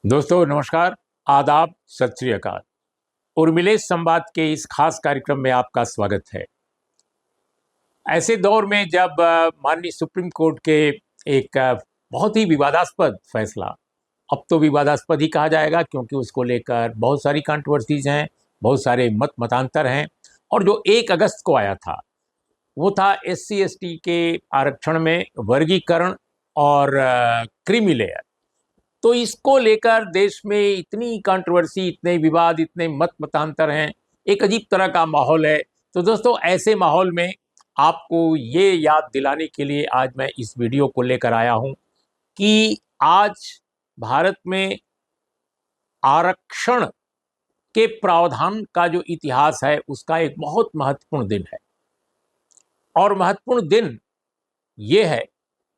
दोस्तों नमस्कार, आदाब, सत श्री अकाल। उर्मिलेश संवाद के इस खास कार्यक्रम में आपका स्वागत है। ऐसे दौर में जब माननीय सुप्रीम कोर्ट के एक बहुत ही विवादास्पद फैसला, अब तो विवादास्पद ही कहा जाएगा क्योंकि उसको लेकर बहुत सारी कंट्रोवर्सीज हैं, बहुत सारे मत मतांतर हैं। और जो 1 अगस्त को आया था वो था SC ST के आरक्षण में वर्गीकरण और क्रीमी लेयर। तो इसको लेकर देश में इतनी कंट्रोवर्सी, इतने विवाद, इतने मत मतांतर हैं, एक अजीब तरह का माहौल है। तो दोस्तों ऐसे माहौल में आपको ये याद दिलाने के लिए आज मैं इस वीडियो को लेकर आया हूं कि आज भारत में आरक्षण के प्रावधान का जो इतिहास है उसका एक बहुत महत्वपूर्ण दिन है। और महत्वपूर्ण दिन ये है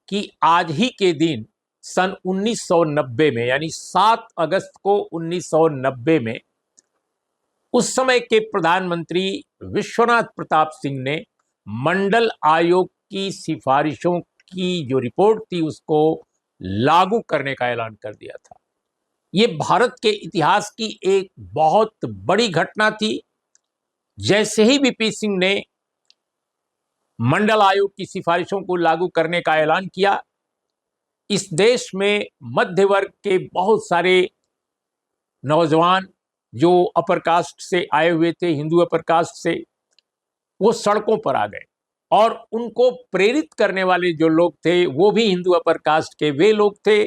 कि आज ही के दिन सन 1990 में, यानी 7 अगस्त को 1990 में उस समय के प्रधानमंत्री विश्वनाथ प्रताप सिंह ने मंडल आयोग की सिफारिशों की जो रिपोर्ट थी उसको लागू करने का ऐलान कर दिया था। ये भारत के इतिहास की एक बहुत बड़ी घटना थी। जैसे ही VP सिंह ने मंडल आयोग की सिफारिशों को लागू करने का ऐलान किया, इस देश में मध्य वर्ग के बहुत सारे नौजवान जो अपर कास्ट से आए हुए थे, हिंदू अपर कास्ट से, वो सड़कों पर आ गए। और उनको प्रेरित करने वाले जो लोग थे वो भी हिंदू अपर कास्ट के वे लोग थे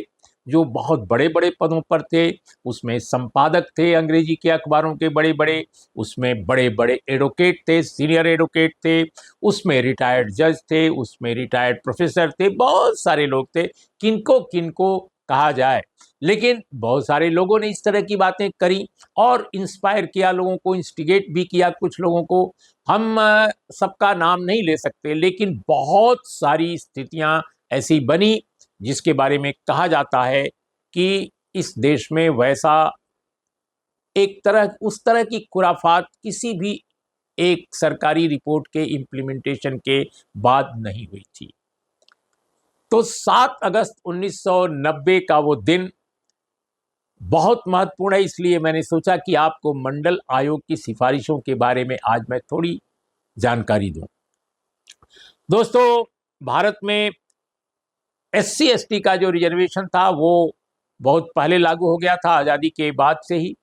जो बहुत बड़े बड़े पदों पर थे। उसमें संपादक थे अंग्रेजी के अखबारों के बड़े बड़े, उसमें बड़े बड़े एडवोकेट थे, सीनियर एडवोकेट थे, उसमें रिटायर्ड जज थे, उसमें रिटायर्ड प्रोफेसर थे, बहुत सारे लोग थे। किनको किनको कहा जाए, लेकिन बहुत सारे लोगों ने इस तरह की बातें करी और इंस्पायर किया, लोगों को इंस्टिगेट भी किया। कुछ लोगों को हम सबका नाम नहीं ले सकते, लेकिन बहुत सारी स्थितियां ऐसी बनी जिसके बारे में कहा जाता है कि इस देश में वैसा उस तरह की खुराफात किसी भी एक सरकारी रिपोर्ट के इम्प्लीमेंटेशन के बाद नहीं हुई थी। तो 7 अगस्त 1990 का वो दिन बहुत महत्वपूर्ण है, इसलिए मैंने सोचा कि आपको मंडल आयोग की सिफारिशों के बारे में आज मैं थोड़ी जानकारी दूं। दोस्तों, भारत में SC ST का जो रिजर्वेशन था वो बहुत पहले लागू हो गया था, आज़ादी के बाद से ही।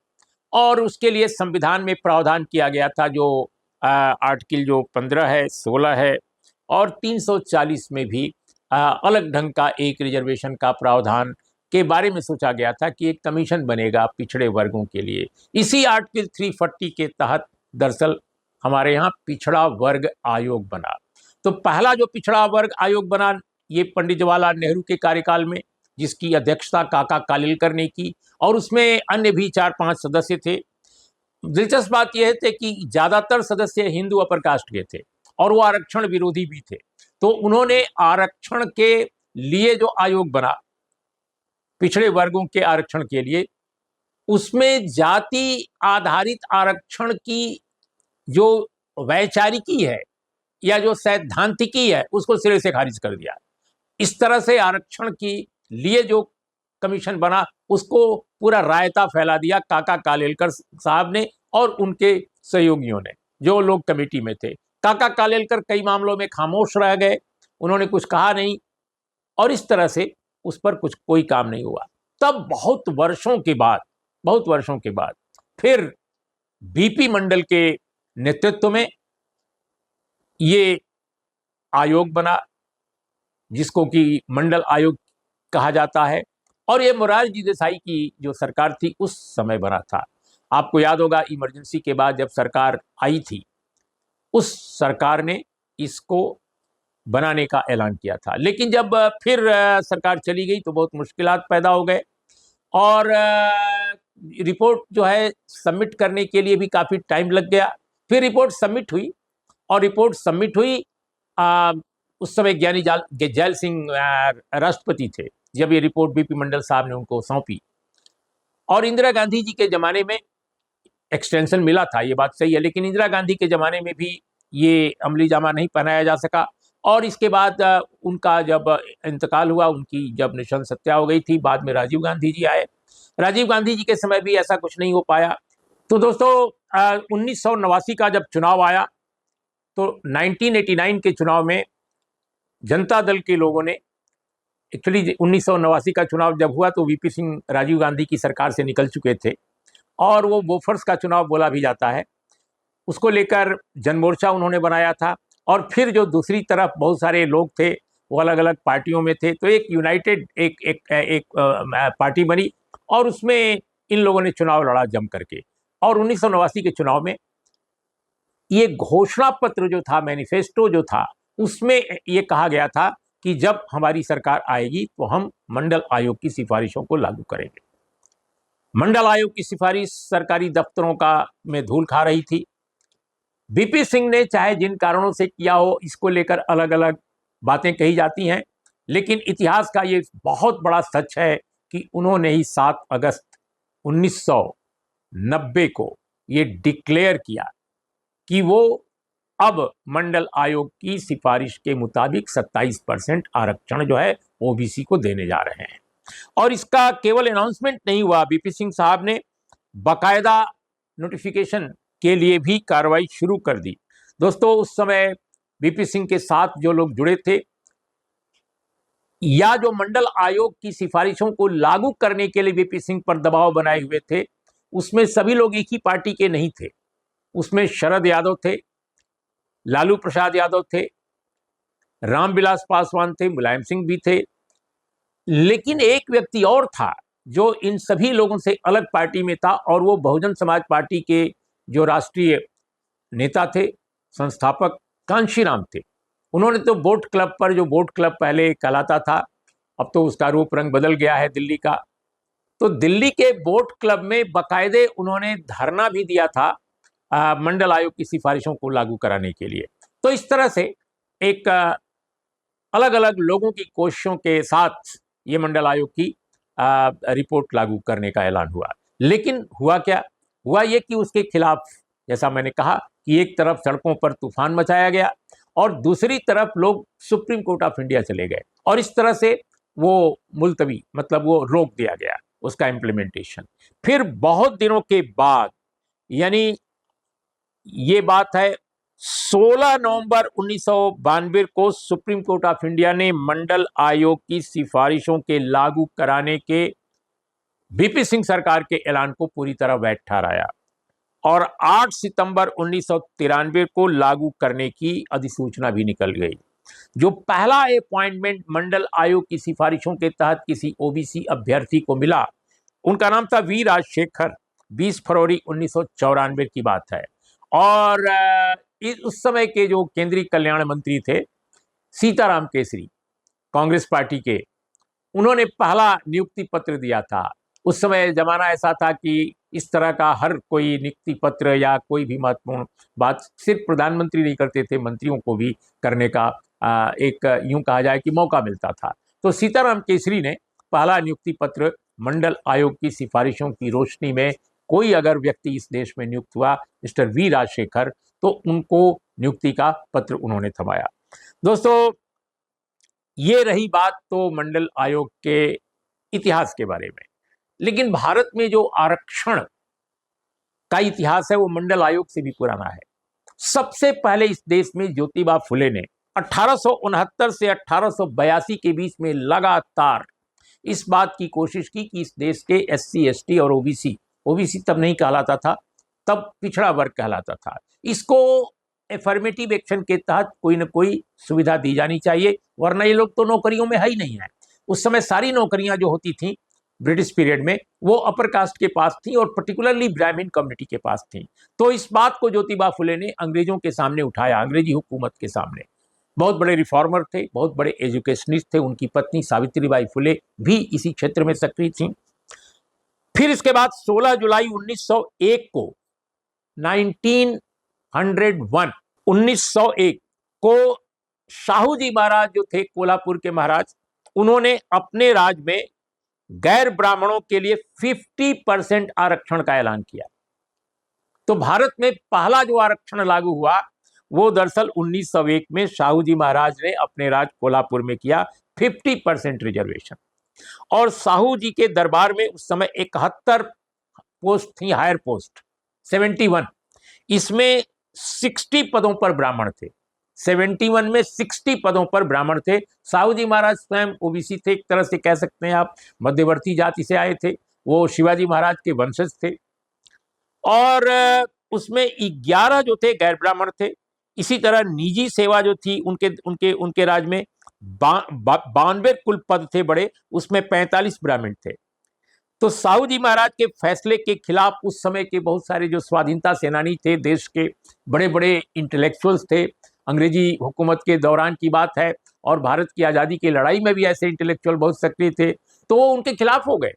और उसके लिए संविधान में प्रावधान किया गया था, जो आर्टिकल जो 15 है, 16 है और 340 में भी अलग ढंग का एक रिजर्वेशन का प्रावधान के बारे में सोचा गया था कि एक कमीशन बनेगा पिछड़े वर्गों के लिए। इसी आर्टिकल 340 के तहत दरअसल हमारे यहाँ पिछड़ा वर्ग आयोग बना। तो पहला जो पिछड़ा वर्ग आयोग बना ये पंडित जवाहरलाल नेहरू के कार्यकाल में, जिसकी अध्यक्षता काका कालेलकर ने की, और उसमें अन्य भी 4-5 सदस्य थे। दिलचस्प बात यह थे कि ज्यादातर सदस्य हिंदू अपर कास्ट के थे और वो आरक्षण विरोधी भी थे। तो उन्होंने आरक्षण के लिए जो आयोग बना, पिछड़े वर्गों के आरक्षण के लिए, उसमें जाति आधारित आरक्षण की जो वैचारिकी है या जो सैद्धांतिकी है उसको सिरे से खारिज कर दिया। इस तरह से आरक्षण के लिए जो कमीशन बना उसको पूरा रायता फैला दिया काका कालेलकर साहब ने और उनके सहयोगियों ने, जो लोग कमेटी में थे। काका कालेलकर कई मामलों में खामोश रह गए, उन्होंने कुछ कहा नहीं और इस तरह से उस पर कोई काम नहीं हुआ। तब बहुत वर्षों के बाद फिर BP मंडल के नेतृत्व में ये आयोग बना, जिसको कि मंडल आयोग कहा जाता है। और ये मोरारजी देसाई की जो सरकार थी उस समय बना था। आपको याद होगा इमरजेंसी के बाद जब सरकार आई थी, उस सरकार ने इसको बनाने का ऐलान किया था। लेकिन जब फिर सरकार चली गई तो बहुत मुश्किलात पैदा हो गए और रिपोर्ट जो है सबमिट करने के लिए भी काफ़ी टाइम लग गया। फिर रिपोर्ट सबमिट हुई और रिपोर्ट सबमिट हुई, उस समय ज्ञानी जैल सिंह राष्ट्रपति थे जब ये रिपोर्ट BP मंडल साहब ने उनको सौंपी। और इंदिरा गांधी जी के ज़माने में एक्सटेंशन मिला था, ये बात सही है, लेकिन इंदिरा गांधी के ज़माने में भी ये अमली जामा नहीं पहनाया जा सका। और इसके बाद उनका जब इंतकाल हुआ, उनकी जब निशन सत्या हो गई थी, बाद में राजीव गांधी जी आए राजीव गांधी जी के समय भी ऐसा कुछ नहीं हो पाया। तो दोस्तों 1989 का जब चुनाव आया तो 1989 के चुनाव में जनता दल के लोगों ने, एक्चुअली 1989 का चुनाव जब हुआ तो वीपी सिंह राजीव गांधी की सरकार से निकल चुके थे और वो बोफर्स का चुनाव बोला भी जाता है, उसको लेकर जनमोर्चा उन्होंने बनाया था। और फिर जो दूसरी तरफ बहुत सारे लोग थे वो अलग अलग पार्टियों में थे, तो एक यूनाइटेड एक पार्टी बनी और उसमें इन लोगों ने चुनाव लड़ा जम करके। और 1989 के चुनाव में ये घोषणा पत्र जो था, मैनिफेस्टो जो था, उसमें ये कहा गया था कि जब हमारी सरकार आएगी तो हम मंडल आयोग की सिफारिशों को लागू करेंगे। मंडल आयोग की सिफारिश सरकारी दफ्तरों का में धूल खा रही थी। वीपी सिंह ने चाहे जिन कारणों से किया हो, इसको लेकर अलग अलग बातें कही जाती हैं, लेकिन इतिहास का ये बहुत बड़ा सच है कि उन्होंने ही 7 अगस्त 1990 को ये डिक्लेयर किया कि वो अब मंडल आयोग की सिफारिश के मुताबिक 27% आरक्षण जो है ओबीसी को देने जा रहे हैं। और इसका केवल अनाउंसमेंट नहीं हुआ, वीपी सिंह साहब ने बाकायदा नोटिफिकेशन के लिए भी कार्रवाई शुरू कर दी। दोस्तों उस समय वीपी सिंह के साथ जो लोग जुड़े थे या जो मंडल आयोग की सिफारिशों को लागू करने के लिए वीपी सिंह पर दबाव बनाए हुए थे, उसमें सभी लोग एक ही पार्टी के नहीं थे। उसमें शरद यादव थे, लालू प्रसाद यादव थे, रामविलास पासवान थे, मुलायम सिंह भी थे, लेकिन एक व्यक्ति और था जो इन सभी लोगों से अलग पार्टी में था और वो बहुजन समाज पार्टी के जो राष्ट्रीय नेता थे, संस्थापक कांशीराम थे। उन्होंने तो बोट क्लब पर, जो बोट क्लब पहले कहलाता था, अब तो उसका रूप रंग बदल गया है दिल्ली का, तो दिल्ली के बोट क्लब में बाकायदे उन्होंने धरना भी दिया था मंडल आयोग की सिफारिशों को लागू कराने के लिए। तो इस तरह से एक अलग अलग लोगों की कोशिशों के साथ ये मंडल आयोग की रिपोर्ट लागू करने का ऐलान हुआ। लेकिन हुआ क्या? हुआ ये कि उसके खिलाफ, जैसा मैंने कहा, कि एक तरफ सड़कों पर तूफान मचाया गया और दूसरी तरफ लोग सुप्रीम कोर्ट ऑफ इंडिया चले गए और इस तरह से वो मुलतवी, मतलब वो रोक दिया गया उसका इम्प्लीमेंटेशन। फिर बहुत दिनों के बाद, यानी ये बात है 16 नवंबर 1992 को सुप्रीम कोर्ट ऑफ इंडिया ने मंडल आयोग की सिफारिशों के लागू कराने के वीपी सिंह सरकार के ऐलान को पूरी तरह वैध ठहराया और 8 सितंबर 1993 को लागू करने की अधिसूचना भी निकल गई। जो पहला अपॉइंटमेंट मंडल आयोग की सिफारिशों के तहत किसी ओबीसी अभ्यर्थी को मिला, उनका नाम था वी राजशेखर। 20 फरवरी 1994 की बात है। और उस समय के जो केंद्रीय कल्याण मंत्री थे सीताराम केसरी, कांग्रेस पार्टी के, उन्होंने पहला नियुक्ति पत्र दिया था। उस समय जमाना ऐसा था कि इस तरह का हर कोई नियुक्ति पत्र या कोई भी महत्वपूर्ण बात सिर्फ प्रधानमंत्री नहीं करते थे, मंत्रियों को भी करने का एक यूं कहा जाए कि मौका मिलता था। तो सीताराम केसरी ने पहला नियुक्ति पत्र मंडल आयोग की सिफारिशों की रोशनी में, कोई अगर व्यक्ति इस देश में नियुक्त हुआ, मिस्टर वी राजशेखर, तो उनको नियुक्ति का पत्र उन्होंने थमाया। दोस्तों ये रही बात तो मंडल आयोग के इतिहास के बारे में। लेकिन भारत में जो आरक्षण का इतिहास है वो मंडल आयोग से भी पुराना है। सबसे पहले इस देश में ज्योतिबा फुले ने 1869 से 1882 के बीच में लगातार इस बात की कोशिश की कि इस देश के एससी, एसटी और ओबीसी तब नहीं कहलाता था, तब पिछड़ा वर्ग कहलाता था, इसको एफर्मेटिव एक्शन के तहत कोई ना कोई सुविधा दी जानी चाहिए, वरना ये लोग तो नौकरियों में है ही नहीं है। उस समय सारी नौकरियां जो होती थी ब्रिटिश पीरियड में वो अपर कास्ट के पास थी और पर्टिकुलरली ब्राह्मण कम्युनिटी के पास थी। तो इस बात को ज्योतिबा फुले ने अंग्रेजों के सामने उठाया, अंग्रेजी हुकूमत के सामने। बहुत बड़े रिफॉर्मर थे, बहुत बड़े एजुकेशनिस्ट थे। उनकी पत्नी सावित्रीबाई फुले भी इसी क्षेत्र में सक्रिय थी। फिर इसके बाद 16 जुलाई 1901 को 1901 को शाहू जी महाराज जो थे कोल्हापुर के महाराज, उन्होंने अपने राज में गैर ब्राह्मणों के लिए 50% आरक्षण का ऐलान किया। तो भारत में पहला जो आरक्षण लागू हुआ वो दरअसल 1901 में शाहू जी महाराज ने अपने राज कोल्हापुर में किया, 50% रिजर्वेशन। और साहू जी के दरबार में उस समय 71 पोस्ट थी, हायर पोस्ट 71, इसमें 60 पदों पर ब्राह्मण थे। 71 में 60 पदों पर ब्राह्मण थे। साहू जी महाराज स्वयं ओबीसी थे, एक तरह से कह सकते हैं आप, मध्यवर्ती जाति से आए थे। वो शिवाजी महाराज के वंशज थे। और उसमें 11 जो थे गैर ब्राह्मण थे। इसी तरह निजी सेवा जो थी उनके उनके उनके राज में 92 कुल पद थे बड़े, उसमें 45 ब्राह्मण थे। तो साहू जी महाराज के फैसले के खिलाफ उस समय के बहुत सारे जो स्वाधीनता सेनानी थे, देश के बड़े बड़े इंटेलेक्चुअल्स थे, अंग्रेजी हुकूमत के दौरान की बात है, और भारत की आज़ादी की लड़ाई में भी ऐसे इंटेलेक्चुअल बहुत सक्रिय थे, तो वो उनके खिलाफ हो गए।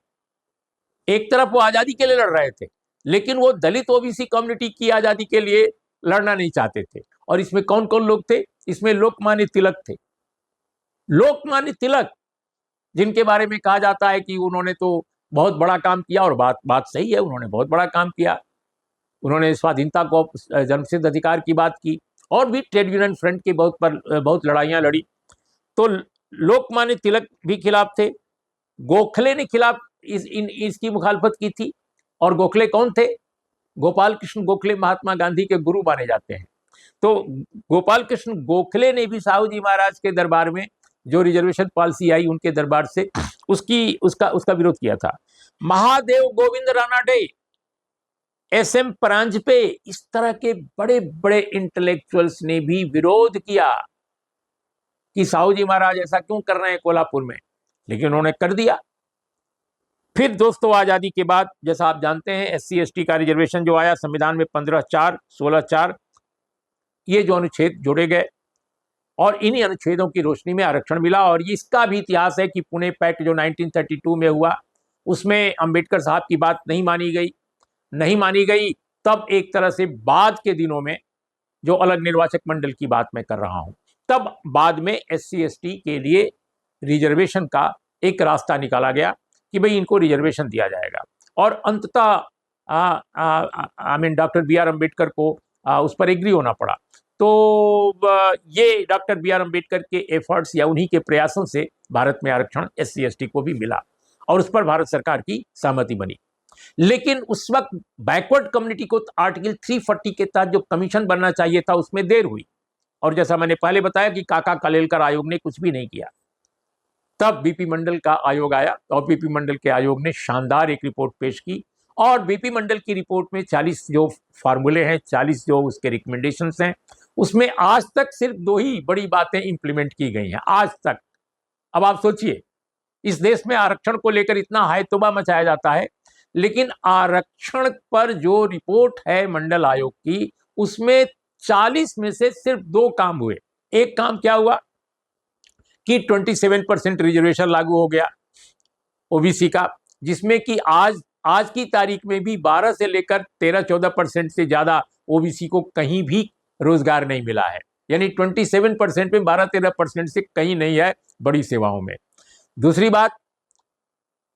एक तरफ वो आज़ादी के लिए लड़ रहे थे, लेकिन वो दलित ओबीसी कम्युनिटी की आज़ादी के लिए लड़ना नहीं चाहते थे। और इसमें कौन कौन लोग थे? इसमें लोकमान्य तिलक थे। लोकमान्य तिलक, जिनके बारे में कहा जाता है कि उन्होंने तो बहुत बड़ा काम किया, और बात सही है, उन्होंने बहुत बड़ा काम किया। उन्होंने स्वाधीनता को, जन्मसिद्ध अधिकार की बात की, और भी ट्रेड यूनियन फ्रंट की बहुत लड़ाइयां लड़ी। तो लोकमान्य तिलक भी खिलाफ थे। गोखले ने खिलाफ इसकी मुखालफत की थी। और गोखले कौन थे? गोपाल कृष्ण गोखले महात्मा गांधी के गुरु माने जाते हैं। तो गोपाल कृष्ण गोखले ने भी साहू जी महाराज के दरबार में जो रिजर्वेशन पॉलिसी आई उनके दरबार से उसका विरोध किया था। महादेव गोविंद रानाडे, एसएम परांजपे, इस तरह के बड़े बड़े इंटेलेक्चुअल्स ने भी विरोध किया कि साहू जी महाराज ऐसा क्यों कर रहे हैं कोल्हापुर में, लेकिन उन्होंने कर दिया। फिर दोस्तों आजादी के बाद जैसा आप जानते हैं एससी एसटी का रिजर्वेशन जो आया संविधान में 15(4), 16(4), ये जो अनुच्छेद जोड़े गए, और इन्हीं अनुच्छेदों की रोशनी में आरक्षण मिला। और इसका भी इतिहास है कि पुणे पैक्ट जो 1932 में हुआ, उसमें अंबेडकर साहब की बात नहीं मानी गई। तब एक तरह से बाद के दिनों में, जो अलग निर्वाचक मंडल की बात मैं कर रहा हूं, तब बाद में एससी एसटी के लिए रिजर्वेशन का एक रास्ता निकाला गया कि भाई इनको रिजर्वेशन दिया जाएगा। और अंततः डॉक्टर बी आर अम्बेडकर को उस पर एग्री होना पड़ा। तो ये डॉक्टर बी आर अम्बेडकर के एफर्ट्स या उन्हीं के प्रयासों से भारत में आरक्षण एससी एसटी को भी मिला, और उस पर भारत सरकार की सहमति बनी। लेकिन उस वक्त बैकवर्ड कम्युनिटी को आर्टिकल 340 के तहत जो कमीशन बनना चाहिए था उसमें देर हुई, और जैसा मैंने पहले बताया कि काका कलेलकर आयोग ने कुछ भी नहीं किया। तब बीपी मंडल का आयोग आया, और बीपी मंडल के आयोग ने शानदार एक रिपोर्ट पेश की, और बीपी मंडल की रिपोर्ट में 40 जो फार्मूले हैं, 40 जो उसके रिकमेंडेशंस हैं, उसमें आज तक सिर्फ 2 ही बड़ी बातें इंप्लीमेंट की गई हैं आज तक। अब आप सोचिए, इस देश में आरक्षण को लेकर इतना हायतोबा मचाया जाता है, लेकिन आरक्षण पर जो रिपोर्ट है मंडल आयोग की, उसमें 40 में से सिर्फ 2 काम हुए। एक काम क्या हुआ कि 27% रिजर्वेशन लागू हो गया ओबीसी का, जिसमें कि आज की तारीख में भी 12 से लेकर 13-14% से ज्यादा ओबीसी को कहीं भी रोजगार नहीं मिला है। यानी 27% में 12-13% से कहीं नहीं है बड़ी सेवाओं में। दूसरी बात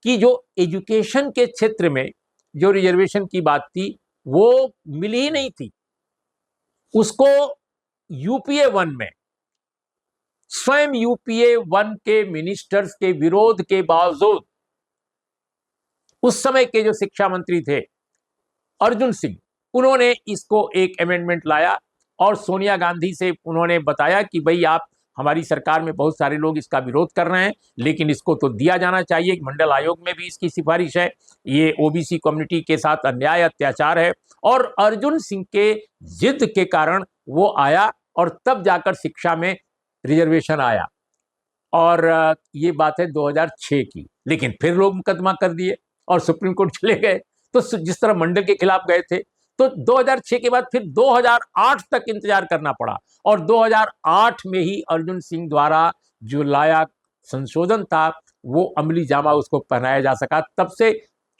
कि जो एजुकेशन के क्षेत्र में जो रिजर्वेशन की बात थी वो मिली ही नहीं थी। उसको यूपीए 1 में, स्वयं यूपीए 1 के मिनिस्टर्स के विरोध के बावजूद, उस समय के जो शिक्षा मंत्री थे अर्जुन सिंह, उन्होंने इसको एक अमेंडमेंट लाया, और सोनिया गांधी से उन्होंने बताया कि भाई आप, हमारी सरकार में बहुत सारे लोग इसका विरोध कर रहे हैं, लेकिन इसको तो दिया जाना चाहिए। मंडल आयोग में भी इसकी सिफारिश है, ये ओबीसी कम्युनिटी के साथ अन्याय अत्याचार है। और अर्जुन सिंह के जिद के कारण वो आया, और तब जाकर शिक्षा में रिजर्वेशन आया। और ये बात है 2006 की। लेकिन फिर लोग मुकदमा कर दिए और सुप्रीम कोर्ट चले गए। तो जिस तरह मंडल के खिलाफ गए थे, तो 2006 के बाद फिर 2008 तक इंतजार करना पड़ा, और 2008 में ही अर्जुन सिंह द्वारा जो लाया संशोधन था वो अमली जामा उसको पहनाया जा सका। तब से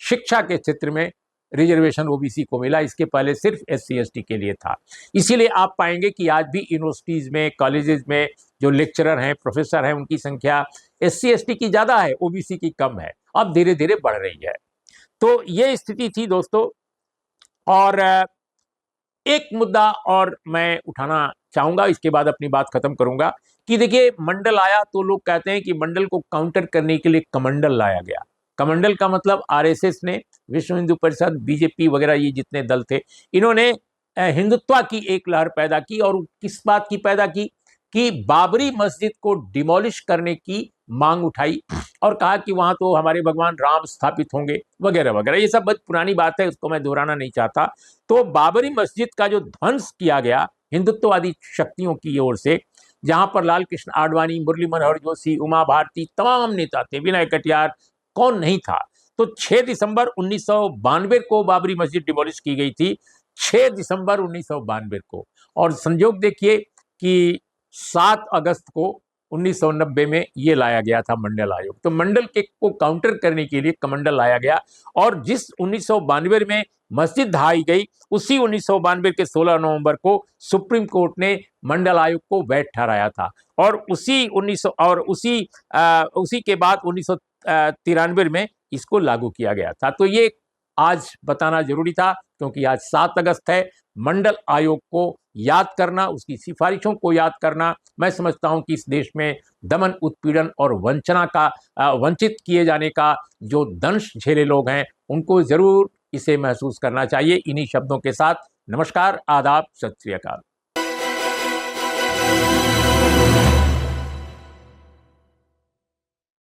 शिक्षा के क्षेत्र में रिजर्वेशन ओबीसी को मिला, इसके पहले सिर्फ एससी एसटी के लिए था। इसीलिए आप पाएंगे कि आज भी यूनिवर्सिटीज में, कॉलेजेस में जो लेक्चरर हैं, प्रोफेसर हैं, उनकी संख्या एससी एसटी की ज्यादा है, ओबीसी की कम है, अब धीरे धीरे बढ़ रही है। तो ये स्थिति थी दोस्तों। और एक मुद्दा और मैं उठाना चाहूंगा, इसके बाद अपनी बात खत्म करूंगा, कि देखिए मंडल आया तो लोग कहते हैं कि मंडल को काउंटर करने के लिए कमंडल लाया गया। कमंडल का मतलब आरएसएस ने, विश्व हिंदू परिषद, बीजेपी वगैरह ये जितने दल थे, इन्होंने हिंदुत्व की एक लहर पैदा की। और किस बात की पैदा की कि बाबरी मस्जिद को डिमोलिश करने की मांग उठाई और कहा कि वहां तो हमारे भगवान राम स्थापित होंगे वगैरह वगैरह। ये सब बहुत पुरानी बात है, उसको मैं दोहराना नहीं चाहता। तो बाबरी मस्जिद का जो ध्वंस किया गया हिंदुत्ववादी शक्तियों की ओर से, जहां पर लाल कृष्ण आडवाणी, मुरली मनोहर जोशी, उमा भारती, तमाम नेता थे, विनय कटियार, कौन नहीं था। तो 6 दिसंबर 1992 को बाबरी मस्जिद डिमोलिश की गई थी, 6 दिसंबर 1992 को। और संयोग देखिए कि 7 अगस्त को 1990 में ये लाया गया था मंडल आयोग। तो मंडल के को काउंटर करने के लिए कमंडल लाया गया। और जिस 1992 में मस्जिद ढहाई गई, उसी 1992 के 16 नवंबर को सुप्रीम कोर्ट ने मंडल आयोग को वैध ठहराया था। और उसी के बाद 1993 में इसको लागू किया गया था। तो ये आज बताना जरूरी था, क्योंकि आज 7 अगस्त है। मंडल आयोग को याद करना, उसकी सिफारिशों को याद करना, मैं समझता हूं कि इस देश में दमन, उत्पीड़न और वंचना का, वंचित किए जाने का जो दंश झेले लोग हैं, उनको जरूर इसे महसूस करना चाहिए। इन्हीं शब्दों के साथ नमस्कार, आदाब, सत श्री अकाल।